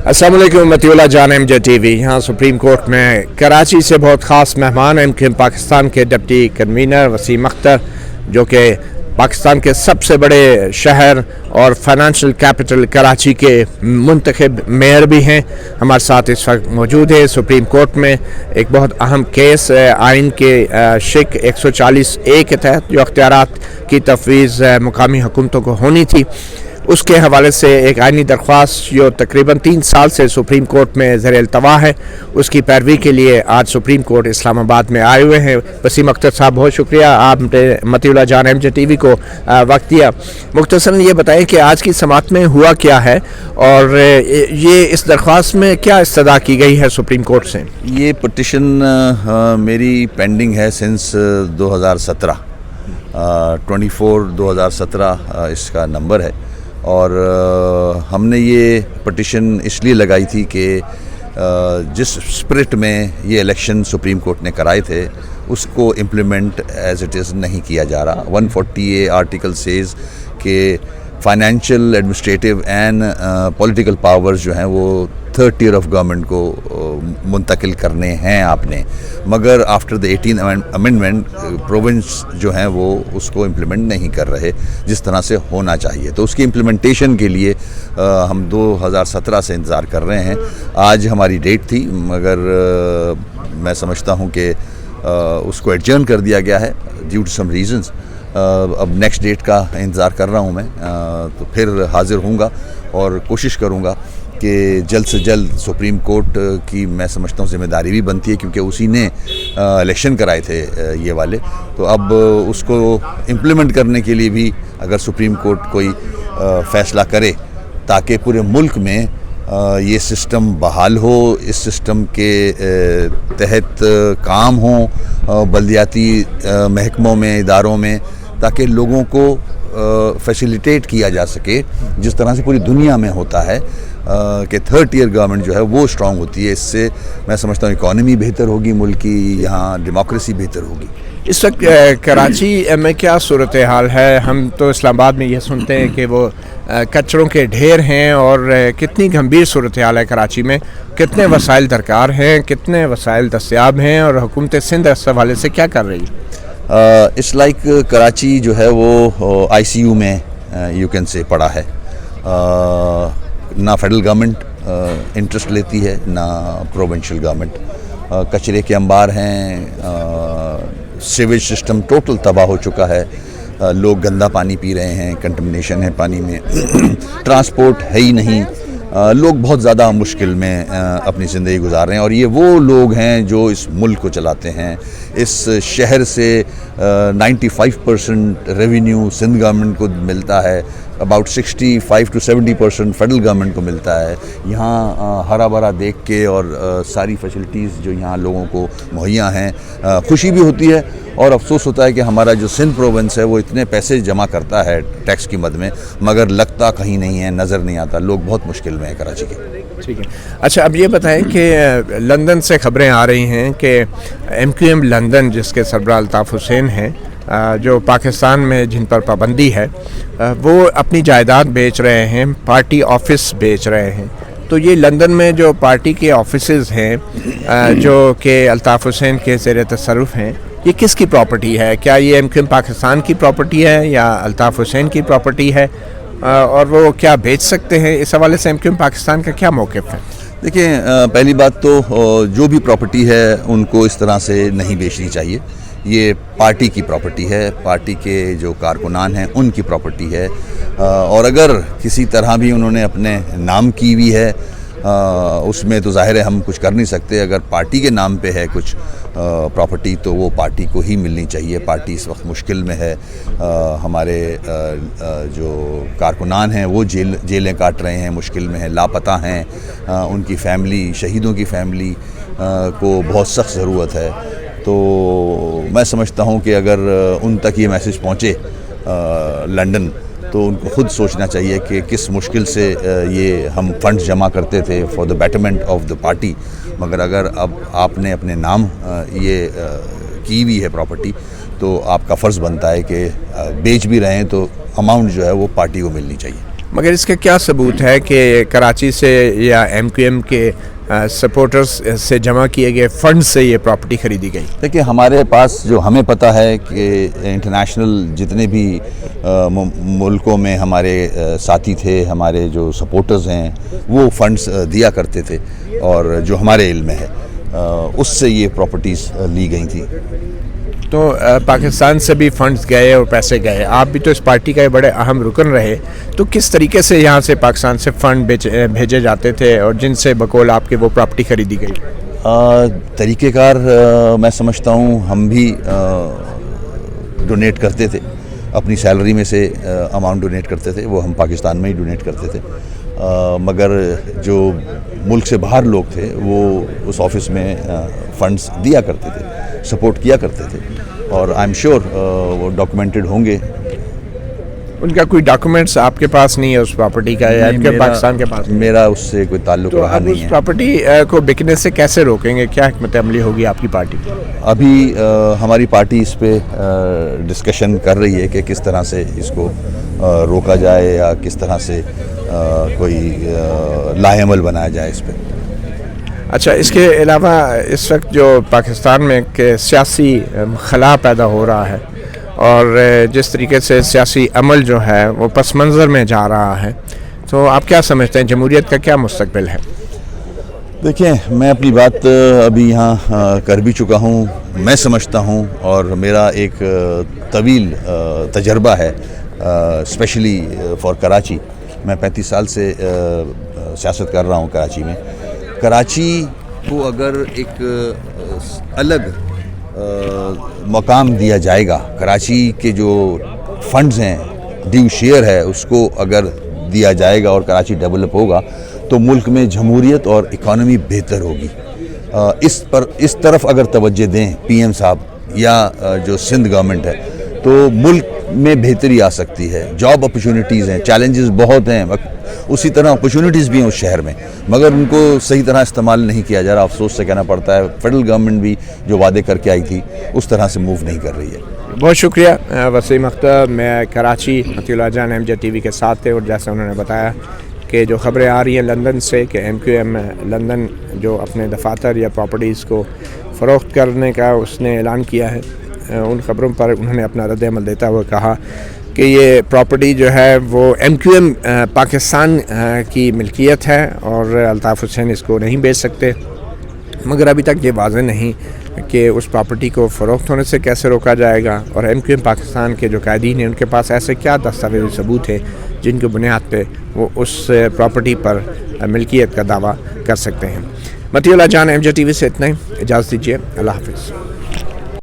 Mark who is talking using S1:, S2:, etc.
S1: अस्सलाम वालेकुम मतीउल्लाह जान MJ TV। यहाँ सुप्रीम कोर्ट में कराची से बहुत ख़ास मेहमान MQM पाकिस्तान के डिप्टी कन्वीनर वसीम अख्तर, जो कि पाकिस्तान के सबसे बड़े शहर और फाइनेंशियल कैपिटल कराची के मुंतखब मेयर भी हैं, हमारे साथ इस वक्त मौजूद है। सुप्रीम कोर्ट में एक बहुत अहम केस आइन के शिक 140A के तहत जो अख्तियारात की तफवीज़ मुकामी हुकूमतों को होनी थी, उसके हवाले से एक आइनी दरख्वास्त जो तकरीबन 3 साल से सुप्रीम कोर्ट में ज़र अल्तवा है, उसकी पैरवी के लिए आज सुप्रीम कोर्ट इस्लामाबाद में आए हुए हैं। वसीम अख्तर साहब, बहुत शुक्रिया आपने मतीउल्लाह जान MJ TV को वक्त दिया। मुख्तसरन ये बताएं कि आज की समाअत में हुआ क्या है और ये इस दरख्वास्त में क्या इस्तदा की गई है सुप्रीम कोर्ट से।
S2: ये पटिशन मेरी पेंडिंग है सिंस 2017 2017 इसका नंबर है। और हमने ये पटिशन इसलिए लगाई थी कि जिस स्पिरिट में ये इलेक्शन सुप्रीम कोर्ट ने कराए थे उसको इम्प्लीमेंट एज इट इज़ नहीं किया जा रहा। 140A आर्टिकल सेज़ कि financial, administrative and political powers जो हैं वो थर्ड टियर ऑफ गवर्नमेंट को मुंतकिल करने हैं आपने, मगर after the 18th amendment province जो हैं वो उसको इम्प्लीमेंट नहीं कर रहे जिस तरह से होना चाहिए। तो उसकी इम्प्लीमेंटेशन के लिए हम 2017 से इंतज़ार कर रहे हैं। आज हमारी डेट थी, मगर मैं समझता हूँ कि उसको एडजर्न कर दिया गया है ड्यू टू सम रीज़न्स। अब नेक्स्ट डेट का इंतज़ार कर रहा हूँ मैं, तो फिर हाज़िर होऊंगा और कोशिश करूँगा कि जल्द से जल्द सुप्रीम कोर्ट की, मैं समझता हूँ, ज़िम्मेदारी भी बनती है क्योंकि उसी ने इलेक्शन कराए थे ये वाले। तो अब उसको इम्प्लीमेंट करने के लिए भी अगर सुप्रीम कोर्ट कोई फ़ैसला करे ताकि पूरे मुल्क में ये सिस्टम बहाल हो, इस सिस्टम के तहत काम हो बल्दियाती महकमों में, इदारों में, ताकि लोगों को फैसिलिटेट किया जा सके जिस तरह से पूरी दुनिया में होता है कि थर्ड टियर गवर्नमेंट जो है वो स्ट्रॉन्ग होती है। इससे मैं समझता हूँ इकॉनमी बेहतर होगी मुल्क की, यहाँ डेमोक्रेसी बेहतर होगी।
S1: इस वक्त कराची में क्या सूरत हाल है? हम तो इस्लामाबाद में ये सुनते हैं कि वो कचरों के ढेर हैं, और कितनी गंभीर सूरत हाल है कराची में, कितने वसाइल दरकार हैं, कितने वसाइल दस्तयाब हैं, और हुकूमत सिंध इस हवाले से क्या कर रही है?
S2: इस लाइक कराची जो है वो ICU में यू कैन से पड़ा है। ना फेडरल गवर्नमेंट इंटरेस्ट लेती है, ना प्रोविंशियल गवर्नमेंट। कचरे के अंबार हैं, सीवेज सिस्टम टोटल तबाह हो चुका है, लोग गंदा पानी पी रहे हैं, कंटमिनेशन है पानी में, ट्रांसपोर्ट है ही नहीं, लोग बहुत ज़्यादा मुश्किल में अपनी ज़िंदगी गुजार रहे हैं। और ये वो लोग हैं जो इस मुल्क को चलाते हैं। इस शहर से 95% रेवेन्यू सिंध गवर्नमेंट को मिलता है, अबाउट 65 to 70% फेडरल गवर्नमेंट को मिलता है। यहाँ हरा भरा देख के और सारी फैसिलिटीज़ जो यहाँ लोगों को मुहैया हैं, खुशी भी होती है और अफसोस होता है कि हमारा जो सिंध प्रोविंस है वो इतने पैसे जमा करता है टैक्स की मद में, मगर लगता कहीं नहीं है, नज़र नहीं आता। लोग बहुत मुश्किल में हैं कराची के।
S1: ठीक है। अच्छा, अब ये बताएं कि लंदन से खबरें आ रही हैं कि MQM लंदन, जिसके सरबराह अल्ताफ़ हुसैन हैं, जो पाकिस्तान में जिन पर पाबंदी है, वो अपनी जायदाद बेच रहे हैं, पार्टी ऑफिस बेच रहे हैं। तो ये लंदन में जो पार्टी के ऑफिसेज़ हैं जो कि अल्ताफ़ हुसैन के ज़ेर तसर्रुफ़ हैं, ये किसकी प्रॉपर्टी है? क्या ये MQM पाकिस्तान की प्रॉपर्टी है या अल्ताफ़ हुसैन की प्रॉपर्टी है, और वो क्या बेच सकते हैं? इस हवाले से MQM पाकिस्तान का क्या मौक़िफ़ है?
S2: देखिए, पहली बात तो जो भी प्रॉपर्टी है उनको इस तरह से नहीं बेचनी चाहिए। ये पार्टी की प्रॉपर्टी है, पार्टी के जो कारकुनान हैं उनकी प्रॉपर्टी है, और अगर किसी तरह भी उन्होंने अपने नाम की हुई है उसमें तो ज़ाहिर है हम कुछ कर नहीं सकते। अगर पार्टी के नाम पे है कुछ प्रॉपर्टी तो वो पार्टी को ही मिलनी चाहिए। पार्टी इस वक्त मुश्किल में है, हमारे जो कारकुनान हैं वो जेलें काट रहे हैं, मुश्किल में है, लापता हैं, उनकी फैमिली, शहीदों की फैमिली को बहुत सख्त ज़रूरत है। तो मैं समझता हूँ कि अगर उन तक ये मैसेज पहुँचे लंदन, तो उनको खुद सोचना चाहिए कि किस मुश्किल से ये हम फंड्स जमा करते थे for the betterment of the party, मगर अगर अब आपने अपने नाम ये की हुई है प्रॉपर्टी, तो आपका फ़र्ज़ बनता है कि बेच भी रहे हैं तो अमाउंट जो है वो पार्टी को मिलनी चाहिए।
S1: मगर इसका क्या सबूत है कि कराची से या MQM के सपोर्टर्स से जमा किए गए फंड से ये प्रॉपर्टी खरीदी गई?
S2: देखिए, हमारे पास जो हमें पता है कि इंटरनेशनल जितने भी मुल्कों में हमारे साथी थे, हमारे जो सपोर्टर्स हैं, वो फंड्स दिया करते थे, और जो हमारे इल्म में है उससे ये प्रॉपर्टीज़ ली गई थी।
S1: तो पाकिस्तान से भी फंड्स गए और पैसे गए, आप भी तो इस पार्टी का बड़े अहम रुकन रहे, तो किस तरीके से यहाँ से पाकिस्तान से फ़ंड भेजे जाते थे और जिनसे बकौल आपके वो प्रॉपर्टी खरीदी गई?
S2: तरीक़ेकार मैं समझता हूँ हम भी डोनेट करते थे, अपनी सैलरी में से अमाउंट डोनेट करते थे, वो हम पाकिस्तान में ही डोनेट करते थे। मगर जो मुल्क से बाहर लोग थे वो उस ऑफिस में फ़ंड्स दिया करते थे, सपोर्ट किया करते थे, और आई एम श्योर वो डॉक्यूमेंटेड होंगे।
S1: उनका कोई डॉक्यूमेंट्स आपके पास नहीं है उस प्रॉपर्टी का, या आपके पाकिस्तान के पास?
S2: मेरा उससे कोई ताल्लुक
S1: तो
S2: रहा
S1: आप
S2: नहीं
S1: उस
S2: है।
S1: प्रॉपर्टी को बिकने से कैसे रोकेंगे? क्या हिकमत अमली होगी आपकी पार्टी?
S2: अभी हमारी पार्टी इस पे डिस्कशन कर रही है कि किस तरह से इसको रोका जाए, या किस तरह से कोई लाएअमल बनाया जाए इस पे।
S1: अच्छा, इसके अलावा इस वक्त जो पाकिस्तान में एक सियासी खला पैदा हो रहा है, और जिस तरीके से सियासी अमल जो है वो पस मंज़र में जा रहा है, तो आप क्या समझते हैं जमहूरियत का क्या मुस्तकबिल है?
S2: देखिए, मैं अपनी बात अभी यहाँ कर भी चुका हूँ। मैं समझता हूँ, और मेरा एक तवील तजर्बा है, स्पेशली फॉर कराची। मैं 35 साल से सियासत कर रहा हूँ कराची में। कराची को अगर एक अलग मकाम दिया जाएगा, कराची के जो फंड्स हैं, ड्यू शेयर है, उसको अगर दिया जाएगा और कराची डेवलप होगा, तो मुल्क में जमहूरियत और इकॉनमी बेहतर होगी। इस तरफ अगर तवज्जो दें PM साहब या जो सिंध गवर्नमेंट है, तो मुल्क में बेहतरी आ सकती है। जॉब अपॉर्चुनिटीज़ हैं, चैलेंजेस बहुत हैं, उसी तरह अपॉर्चुनिटीज़ भी हैं उस शहर में, मगर उनको सही तरह इस्तेमाल नहीं किया जा रहा। अफसोस से कहना पड़ता है, फेडरल गवर्नमेंट भी जो वादे करके आई थी उस तरह से मूव नहीं कर रही है।
S1: बहुत शुक्रिया वसीम अख्तर। मैं कराची मतीउल्लाह जान MJ TV के साथ थे, और जैसे उन्होंने बताया कि जो खबरें आ रही हैं लंदन से कि MQM लंदन जो अपने दफातर या प्रॉपर्टीज़ को फ़रोख्त करने का उसने ऐलान किया है, उन ख़बरों पर उन्होंने अपना रद्द-ए-अमल देता हुआ कहा कि ये प्रॉपर्टी जो है वो MQM पाकिस्तान की मिल्कियत है, और अल्ताफ़ हुसैन इसको नहीं बेच सकते। मगर अभी तक ये वाज़ेह नहीं कि उस प्रॉपर्टी को फ़रोख्त होने से कैसे रोका जाएगा, और MQM पाकिस्तान के जो कायदीन हैं उनके पास ऐसे क्या दस्तावेज़ी सबूत है जिनकी बुनियाद पे वो उस प्रॉपर्टी पर मिल्कियत का दावा कर सकते हैं। मतीउल्लाह जान MJ TV से इतना ही, इजाज़त दीजिए, अल्लाह हाफ़िज़।